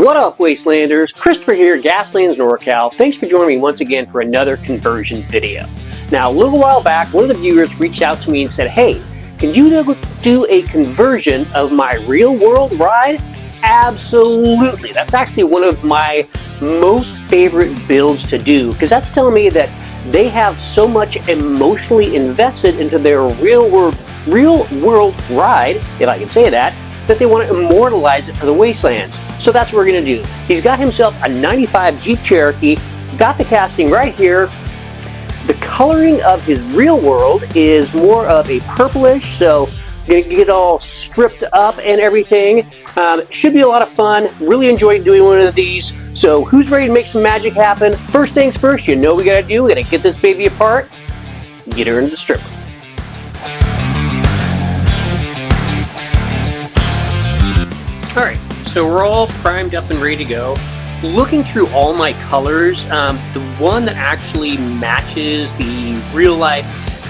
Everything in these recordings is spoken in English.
What up, Wastelanders? Christopher here, Gaslands, NorCal. Thanks for joining me once again for another conversion video. Now, a little while back, one of the viewers reached out to me and said, hey, can you do a conversion of my real-world ride? Absolutely. That's actually one of my most favorite builds to do, because that's telling me that they have so much emotionally invested into their real-world ride, if I can say that they want to immortalize it for the Wastelands. So that's what we're going to do. He's got himself a 95 Jeep Cherokee, got the casting right here. The coloring of his real world is more of a purplish, so going to get all stripped up and everything. Should be a lot of fun. Really enjoyed doing one of these. So who's ready to make some magic happen? First things first, you know what we got to do. We got to get this baby apart, get her into the stripper. Alright, so we're all primed up and ready to go. Looking through all my colors, the one that actually matches the real life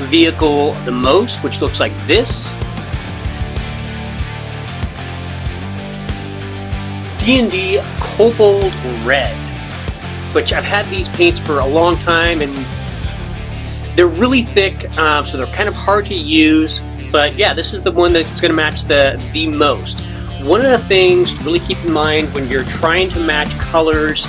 vehicle the most, which looks like this, D&D Cobalt Red, which I've had these paints for a long time and they're really thick, so they're kind of hard to use, but yeah, this is the one that's going to match the most. One of the things to really keep in mind when you're trying to match colors,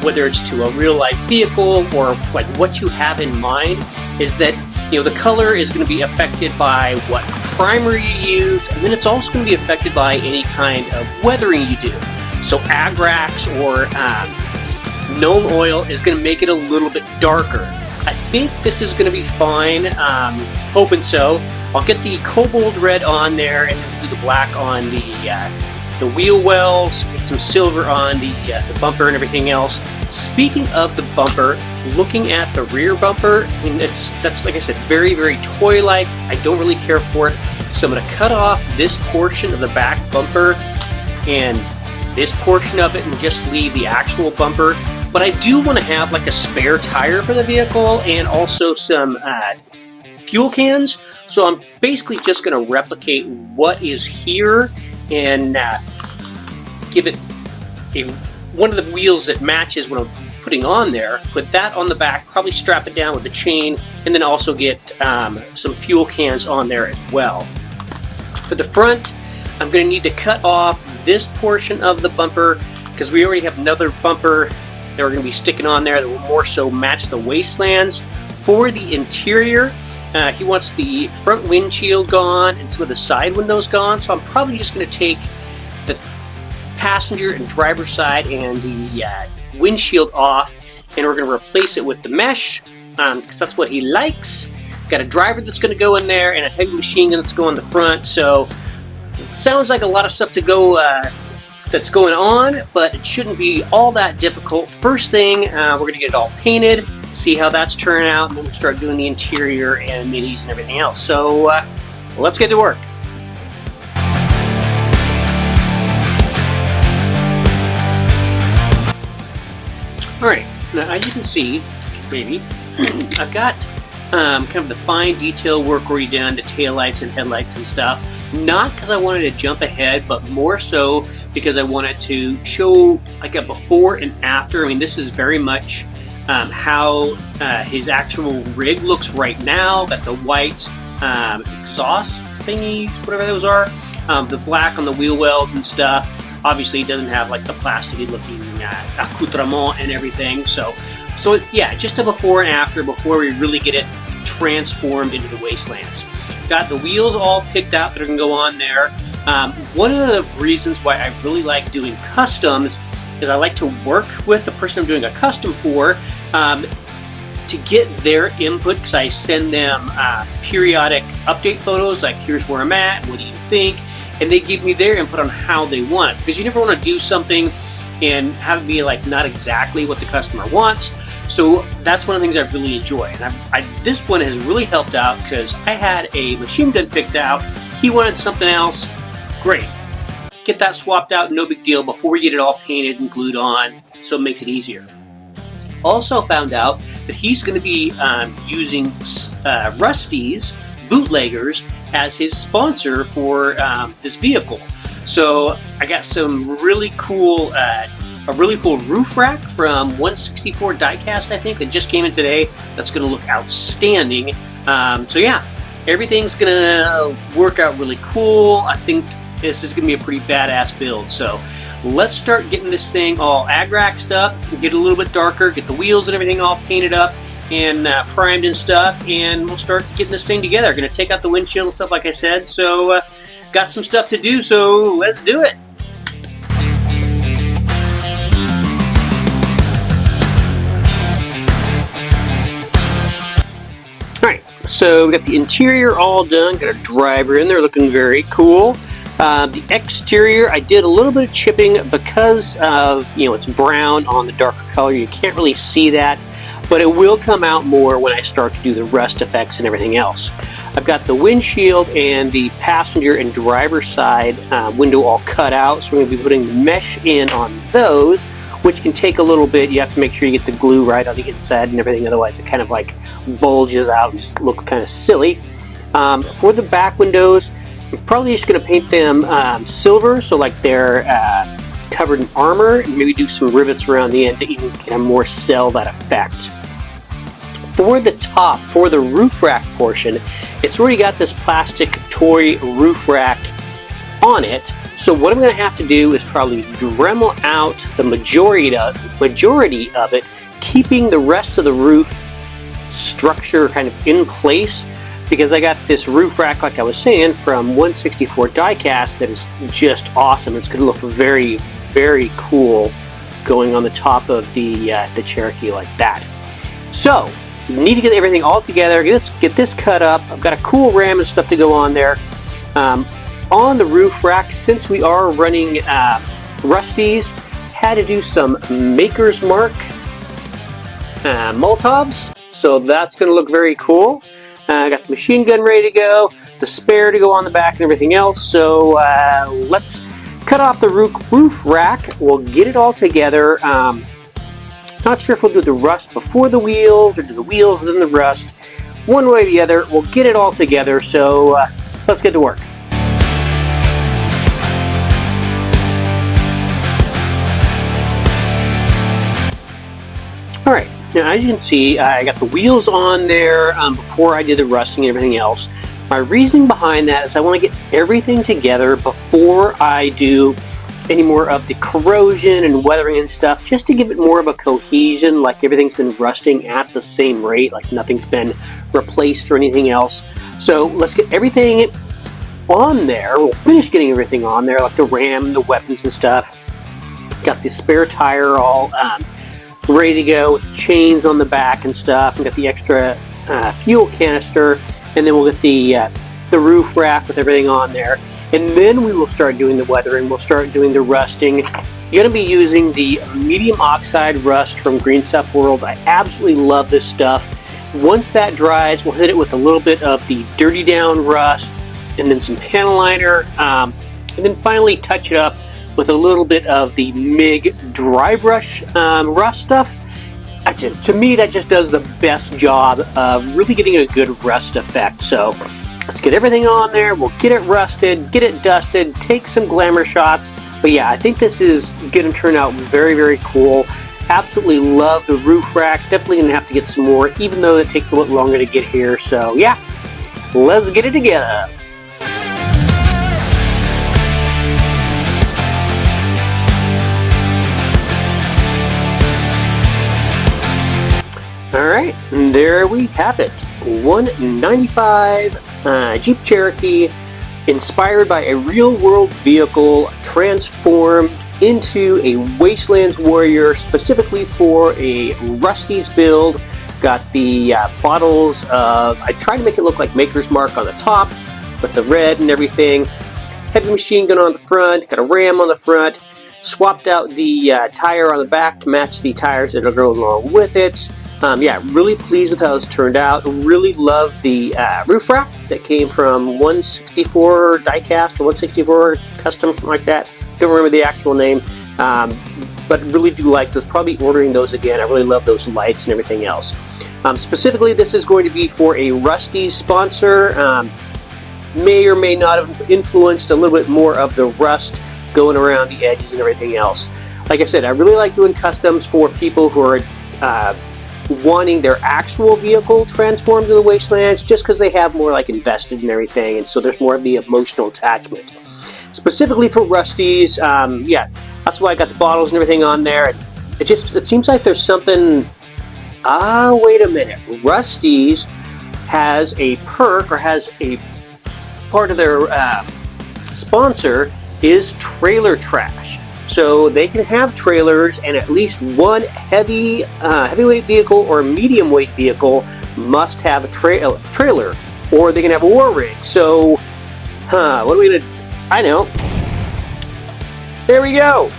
whether it's to a real life vehicle or like what you have in mind, is that the color is going to be affected by what primer you use, and then it's also going to be affected by any kind of weathering you do. So Agrax or Gnome Oil is going to make it a little bit darker. I think this is going to be fine, hoping so. I'll get the Cobalt Red on there and then do the black on the wheel wells, get some silver on the bumper and everything else. Speaking of the bumper, looking at the rear bumper, I mean, that's like I said, very, very toy-like. I don't really care for it. So I'm going to cut off this portion of the back bumper and this portion of it and just leave the actual bumper. But I do want to have like a spare tire for the vehicle and also some fuel cans. So I'm basically just going to replicate what is here and give it one of the wheels that matches what I'm putting on there. Put that on the back, probably strap it down with a chain, and then also get some fuel cans on there as well. For the front, I'm going to need to cut off this portion of the bumper because we already have another bumper that we're going to be sticking on there that will more so match the Wastelands. For the interior, he wants the front windshield gone and some of the side windows gone, so I'm probably just going to take the passenger and driver's side and the windshield off, and we're going to replace it with the mesh because that's what he likes. Got a driver that's going to go in there and a heavy machine gun that's going on the front, so it sounds like a lot of stuff to go that's going on, but it shouldn't be all that difficult. First thing, we're going to get it all painted, see how that's turning out, and then we'll start doing the interior and minis and everything else. So let's get to work. Alright, now as you can see, maybe, I've got kind of the fine detail work already done, the taillights and headlights and stuff. Not because I wanted to jump ahead, but more so because I wanted to show like a before and after. I mean, this is very much how his actual rig looks right now. Got the white exhaust thingies, whatever those are, the black on the wheel wells and stuff. Obviously, it doesn't have like the plasticky looking accoutrement and everything. So yeah, just a before and after before we really get it transformed into the Wastelands. Got the wheels all picked out that are going to go on there. One of the reasons why I really like doing customs is I like to work with the person I'm doing a custom for to get their input, because I send them periodic update photos like here's where I'm at, what do you think, and they give me their input on how they want it, because you never want to do something and have it be like not exactly what the customer wants. So that's one of the things I really enjoy, and this one has really helped out because I had a machine gun picked out, he wanted something else, great. Get that swapped out, no big deal, before we get it all painted and glued on, so it makes it easier. Also found out that he's going to be using Rusty's Bootleggers as his sponsor for this vehicle. So I got some really cool, a really cool roof rack from 164 Diecast, I think, that just came in today. That's going to look outstanding. So yeah, everything's going to work out really cool. I think this is going to be a pretty badass build. So let's start getting this thing all ag-raxed up, get it a little bit darker, get the wheels and everything all painted up and primed and stuff, and we'll start getting this thing together. Going to take out the windshield and stuff like I said, so got some stuff to do, so let's do it. Alright, so we got the interior all done, got a driver in there looking very cool. The exterior, I did a little bit of chipping because of, it's brown on the darker color. You can't really see that, but it will come out more when I start to do the rust effects and everything else. I've got the windshield and the passenger and driver side window all cut out, so we're going to be putting the mesh in on those, which can take a little bit. You have to make sure you get the glue right on the inside and everything, otherwise it kind of like bulges out and just look kind of silly. For the back windows, I'm probably just going to paint them silver, so like they're covered in armor, and maybe do some rivets around the end to even kind of more sell that effect. For the top, for the roof rack portion, it's already got this plastic toy roof rack on it, so what I'm going to have to do is probably Dremel out the majority of it, keeping the rest of the roof structure kind of in place, because I got this roof rack, like I was saying, from 164 Diecast that is just awesome. It's going to look very, very cool going on the top of the Cherokee like that. So, need to get everything all together, get this cut up. I've got a cool ram and stuff to go on there. On the roof rack, since we are running Rusties, had to do some Maker's Mark Molotovs, so that's going to look very cool. I got the machine gun ready to go, the spare to go on the back and everything else, so let's cut off the roof rack. We'll get it all together. Not sure if we'll do the rust before the wheels or do the wheels and then the rust. One way or the other, we'll get it all together, so let's get to work. Alright. Now, as you can see, I got the wheels on there before I did the rusting and everything else. My reasoning behind that is I want to get everything together before I do any more of the corrosion and weathering and stuff, just to give it more of a cohesion, like everything's been rusting at the same rate, like nothing's been replaced or anything else. So let's get everything on there. We'll finish getting everything on there, like the ram, the weapons and stuff. Got the spare tire all ready to go with the chains on the back and stuff, and got the extra fuel canister, and then we'll get the roof rack with everything on there, and then we will start doing the weathering. We'll start doing the rusting. You're going to be using the medium oxide rust from Green Stuff World. I absolutely love this stuff. Once that dries, we'll hit it with a little bit of the Dirty Down rust, and then some panel liner, and then finally touch it up with a little bit of the MIG dry brush rust stuff. To me, that just does the best job of really getting a good rust effect. So let's get everything on there. We'll get it rusted, get it dusted, take some glamour shots. But yeah, I think this is going to turn out very, very cool. Absolutely love the roof rack. Definitely going to have to get some more, even though it takes a little longer to get here. So yeah, let's get it together. Alright, and there we have it. 195 Jeep Cherokee, inspired by a real-world vehicle, transformed into a Wastelands warrior, specifically for a Rusty's build. Got the bottles of, I tried to make it look like Maker's Mark on the top, with the red and everything. Heavy machine gun on the front, got a ram on the front. Swapped out the tire on the back to match the tires that are going along with it. Yeah, really pleased with how this turned out. Really love the roof rack that came from 164 Diecast or 164 Custom, something like that. Don't remember the actual name, but really do like those. Probably ordering those again. I really love those lights and everything else. Specifically, this is going to be for a Rusty sponsor. May or may not have influenced a little bit more of the rust going around the edges and everything else. Like I said, I really like doing customs for people who are wanting their actual vehicle transformed to the Wastelands, just because they have more like invested in everything, and so there's more of the emotional attachment. Specifically for Rusty's, yeah, that's why I got the bottles and everything on there. And it seems like there's something. Wait a minute. Rusty's has a perk, or has a part of their sponsor is trailer trash. So they can have trailers, and at least one heavyweight vehicle or medium weight vehicle must have a trailer, or they can have a war rig. So, what are we gonna? I know. There we go.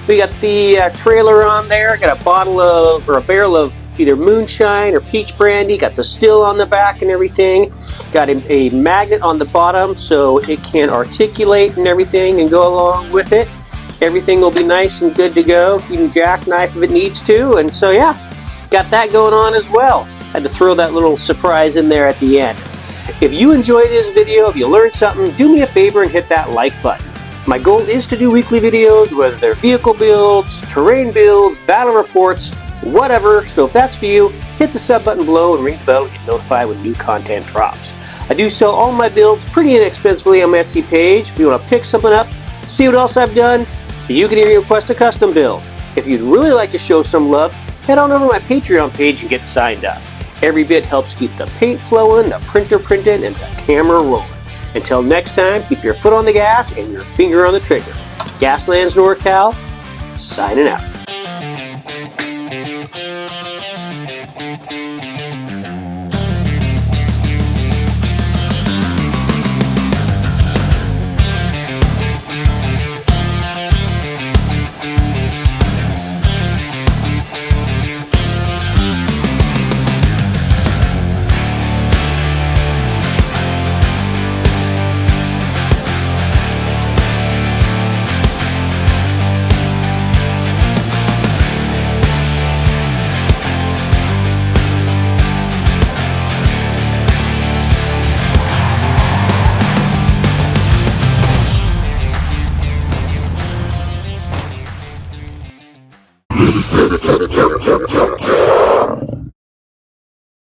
We got the trailer on there. Got a bottle of, or a barrel of either moonshine or peach brandy. Got the still on the back and everything. Got a magnet on the bottom so it can articulate and everything and go along with it. Everything will be nice and good to go. You can jackknife if it needs to. And so yeah, got that going on as well. Had to throw that little surprise in there at the end. If you enjoyed this video, if you learned something, do me a favor and hit that like button. My goal is to do weekly videos, whether they're vehicle builds, terrain builds, battle reports, whatever. So if that's for you, hit the sub button below and ring the bell to get notified when new content drops. I do sell all my builds pretty inexpensively on my Etsy page. If you want to pick something up, see what else I've done, you can even request a custom build. If you'd really like to show some love, head on over to my Patreon page and get signed up. Every bit helps keep the paint flowing, the printer printing, and the camera rolling. Until next time, keep your foot on the gas and your finger on the trigger. Gaslands NorCal, signing out.